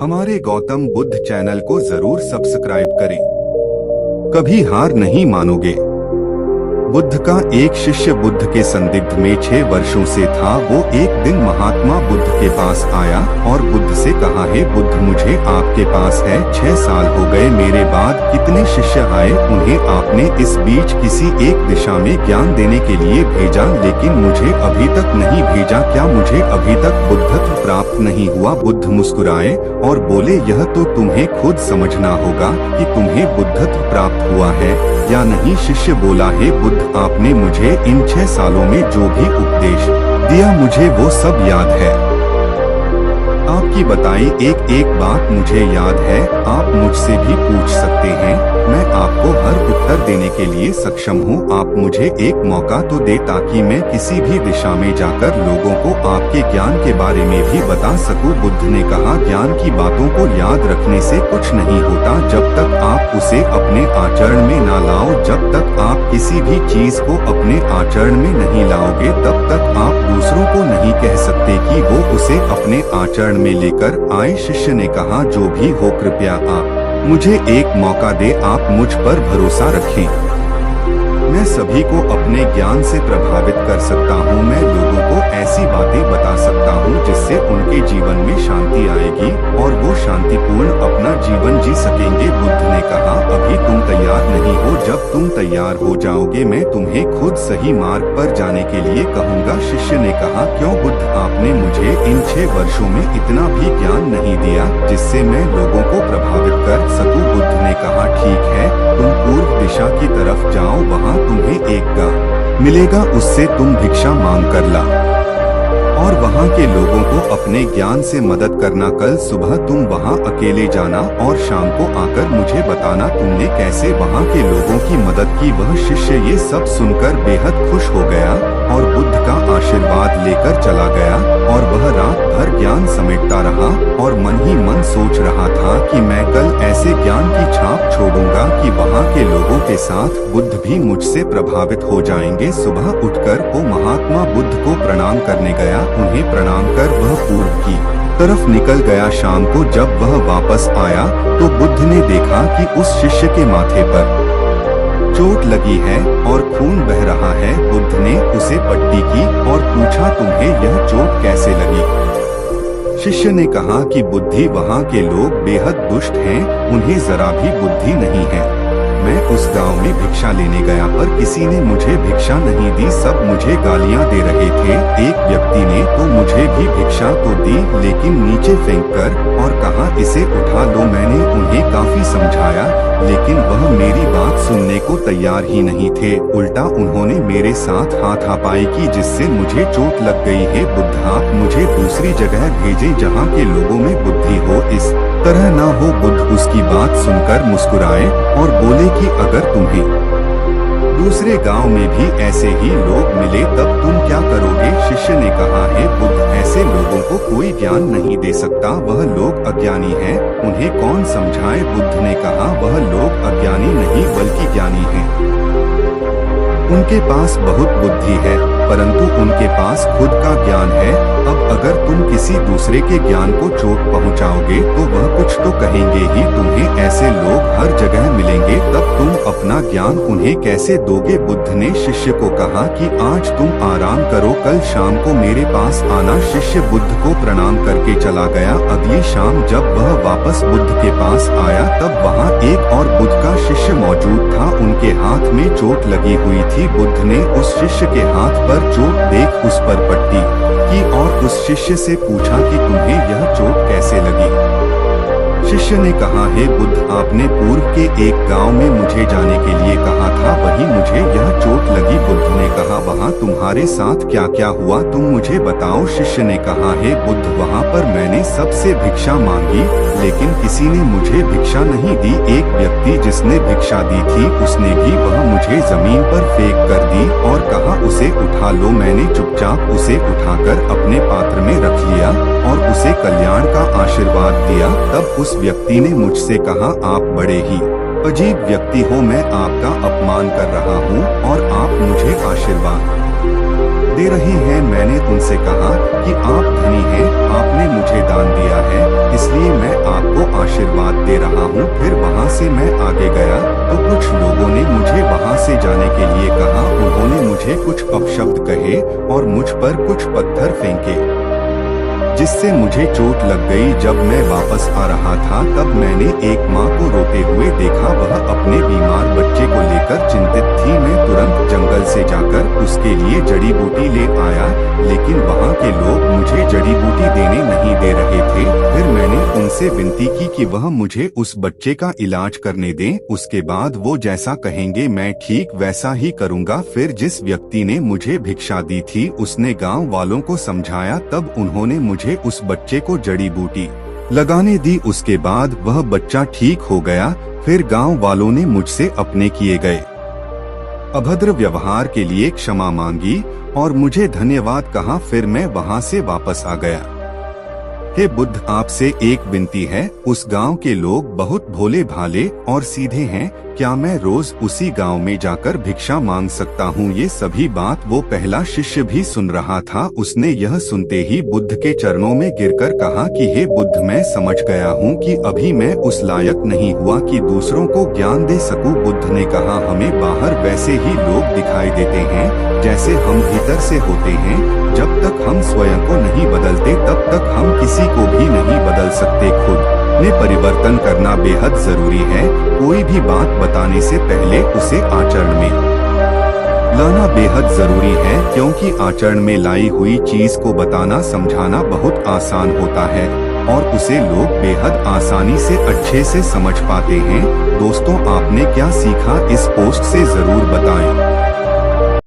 हमारे गौतम बुद्ध चैनल को जरूर सब्सक्राइब करें। कभी हार नहीं मानोगे। बुद्ध का एक शिष्य बुद्ध के संदिग्ध में 6 वर्षों से था। वो एक दिन महात्मा बुद्ध के पास आया और बुद्ध से कहा, हे बुद्ध, मुझे आपके पास है 6 साल हो गए। मेरे बाद कितने शिष्य आए, उन्हें आपने इस बीच किसी एक दिशा में ज्ञान देने के लिए भेजा, लेकिन मुझे अभी तक नहीं भेजा। क्या मुझे अभी तक बुद्धत्व प्राप्त नहीं हुआ? बुद्ध मुस्कुराए और बोले, यह तो तुम्हें खुद समझना होगा कि तुम्हें बुद्धत्व प्राप्त हुआ है या नहीं। शिष्य बोला, हे बुद्ध, आपने मुझे इन 6 सालों में जो भी उपदेश दिया, मुझे वो सब याद है। आपकी बताई एक एक बात मुझे याद है। आप मुझसे भी पूछ सकते हैं, मैं आपको हर उत्तर देने के लिए सक्षम हूँ। आप मुझे एक मौका तो दे ताकि मैं किसी भी दिशा में जाकर लोगों को आपके ज्ञान के बारे में भी बता सकूं। बुद्ध ने कहा, ज्ञान की बातों को याद रखने से कुछ नहीं होता जब तक आप उसे अपने आचरण में ना लाओ। जब तक आप किसी भी चीज को अपने आचरण में नहीं लाओगे, तब तक आप दूसरों को नहीं कह सकते कि वो उसे अपने आचरण में लेकर आए। शिष्य ने कहा, जो भी हो, कृपया आप मुझे एक मौका दे। आप मुझ पर भरोसा रखें। मैं सभी को अपने ज्ञान से प्रभावित कर सकता हूँ। मैं लोगों को ऐसी बातें बता सकता हूँ जिससे उनके जीवन में शांति आएगी और वो शांतिपूर्ण अपना जीवन जी सकेंगे। बुद्ध ने कहा, अभी तुम तैयार नहीं हो। जब तुम तैयार हो जाओगे, मैं तुम्हें खुद सही मार्ग पर जाने के लिए कहूँगा। शिष्य ने कहा, क्यों बुद्ध, आपने मुझे इन 6 वर्षों में इतना भी ज्ञान नहीं दिया जिससे मैं लोगों को प्रभावित कर सकूं। बुद्ध ने कहा, ठीक है, तुम पूर्व दिशा की तरफ जाओ, वहाँ तुम्हें एक गांव मिलेगा, उससे तुम भिक्षा मांग कर ला और वहाँ के लोगों को अपने ज्ञान से मदद करना। कल सुबह तुम वहाँ अकेले जाना और शाम को आकर मुझे बताना तुमने कैसे वहाँ के लोगों की मदद की। वह शिष्य ये सब सुनकर बेहद खुश हो गया और बुद्ध का आशीर्वाद लेकर चला गया और वह रात भर ज्ञान समेटता रहा और मन ही मन सोच रहा था कि मैं कल ऐसे ज्ञान की छाप छोड़ूंगा कि वहाँ के लोगों के साथ बुद्ध भी मुझसे प्रभावित हो जाएंगे। सुबह उठकर वो महात्मा बुद्ध को प्रणाम करने गया। उन्हें प्रणाम कर वह पूर्व की तरफ निकल गया। शाम को जब वह वापस आया तो बुद्ध ने देखा कि उस शिष्य के माथे पर चोट लगी है और खून बह रहा है। बुद्ध ने उसे पट्टी की और पूछा, तुम्हें यह चोट कैसे लगी? शिष्य ने कहा कि बुद्धि, वहाँ के लोग बेहद दुष्ट हैं, उन्हें जरा भी बुद्धि नहीं है। मैं उस गांव में भिक्षा लेने गया पर किसी ने मुझे भिक्षा नहीं दी, सब मुझे गालियां दे रहे थे। एक व्यक्ति ने तो मुझे भी भिक्षा तो दी, लेकिन नीचे फेंक कर और कहा, इसे उठा लो। मैंने उन्हें काफी समझाया, लेकिन वह मेरी बात सुनने को तैयार ही नहीं थे। उल्टा उन्होंने मेरे साथ हाथापाई की, जिससे मुझे चोट लग गई है। बुद्ध, आप मुझे दूसरी जगह भेजें जहाँ के लोगों में बुद्धि हो, इस तरह ना हो। बुद्ध उसकी बात सुनकर मुस्कुराए और बोले कि अगर तुम्हें दूसरे गांव में भी ऐसे ही लोग मिले तब तुम क्या करोगे? शिष्य ने कहा, हे बुद्ध, ऐसे लोगों को कोई ज्ञान नहीं दे सकता, वह लोग अज्ञानी हैं, उन्हें कौन समझाए? बुद्ध ने कहा, वह लोग अज्ञानी नहीं बल्कि ज्ञानी हैं। उनके पास बहुत बुद्धि है परंतु उनके पास खुद का ज्ञान है। अब अगर तुम किसी दूसरे के ज्ञान को चोट पहुंचाओगे तो वह कुछ तो कहेंगे ही। तुम्हें ऐसे लोग हर जगह मिलेंगे, तब तुम अपना ज्ञान उन्हें कैसे दोगे? बुद्ध ने शिष्य को कहा कि आज तुम आराम करो, कल शाम को मेरे पास आना। शिष्य बुद्ध को प्रणाम करके चला गया। अगली शाम जब वह वापस बुद्ध के पास आया तब वहाँ एक और बुद्ध का शिष्य मौजूद था। उनके हाथ में चोट लगी हुई थी। बुद्ध ने उस शिष्य के हाथ पर चोट देख उस पर पट्टी की और उस शिष्य से पूछा कि तुम्हें यह चोट कैसे लगी? शिष्य ने कहा, हे बुद्ध, आपने पूर्व के एक गांव में मुझे जाने के लिए कहा था, वहीं मुझे यह चोट लगी। बुद्ध ने कहा, वहाँ तुम्हारे साथ क्या क्या हुआ, तुम मुझे बताओ। शिष्य ने कहा, हे बुद्ध, वहाँ पर मैंने सबसे भिक्षा मांगी लेकिन किसी ने मुझे भिक्षा नहीं दी। एक व्यक्ति जिसने भिक्षा दी थी उसने भी वह मुझे जमीन पर फेंक कर दी और कहा, उसे उठा लो। मैंने चुपचाप उसे उठाकर अपने पात्र में रख लिया और उसे कल्याण का आशीर्वाद दिया। तब उस व्यक्ति ने मुझसे कहा, आप बड़े ही अजीब व्यक्ति हो, मैं आपका अपमान कर रहा हूँ और आप मुझे आशीर्वाद दे रहे हैं। मैंने उनसे कहा कि आप धनी हैं, आपने मुझे दान दिया है, इसलिए मैं हूँ। फिर वहाँ से मैं आगे गया तो कुछ लोगों ने मुझे वहाँ से जाने के लिए कहा। उन्होंने मुझे कुछ अपशब्द कहे और मुझ पर कुछ पत्थर फेंके, जिससे मुझे चोट लग गई। जब मैं वापस आ रहा था तब मैंने एक माँ को रोते हुए देखा। वह अपने बीमार बच्चे को लेकर चिंतित थी। मैं तुरंत जंगल से जाकर उसके लिए जड़ी बूटी ले आया, लेकिन वहाँ के लोग मुझे जड़ी बूटी देने नहीं दे रहे थे। फिर मैंने उनसे विनती की कि वह मुझे उस बच्चे का इलाज करने दें। उसके बाद वो जैसा कहेंगे मैं ठीक वैसा ही करूँगा। फिर जिस व्यक्ति ने मुझे भिक्षा दी थी उसने गाँव वालों को समझाया, तब उन्होंने मुझे उस बच्चे को जड़ी बूटी लगाने दी। उसके बाद वह बच्चा ठीक हो गया। फिर गांव वालों ने मुझसे अपने किए गए अभद्र व्यवहार के लिए क्षमा मांगी और मुझे धन्यवाद कहा। फिर मैं वहां से वापस आ गया। हे बुद्ध, आपसे एक विनती है। उस गांव के लोग बहुत भोले भाले और सीधे हैं। क्या मैं रोज उसी गांव में जाकर भिक्षा मांग सकता हूँ? ये सभी बात वो पहला शिष्य भी सुन रहा था। उसने यह सुनते ही बुद्ध के चरणों में गिरकर कहा कि हे बुद्ध, मैं समझ गया हूँ कि अभी मैं उस लायक नहीं हुआ कि दूसरों को ज्ञान दे सकूं। बुद्ध ने कहा, हमें बाहर वैसे ही लोग दिखाई देते हैं जैसे हम भीतर से होते हैं। जब तक हम स्वयं को नहीं बदलते तब तक हम किसी को भी नहीं बदल सकते। खुद में परिवर्तन करना बेहद जरूरी है। कोई भी बात बताने से पहले उसे आचरण में लाना बेहद जरूरी है, क्योंकि आचरण में लाई हुई चीज को बताना समझाना बहुत आसान होता है और उसे लोग बेहद आसानी से अच्छे से समझ पाते हैं। दोस्तों, आपने क्या सीखा इस पोस्ट से जरूर बताएं।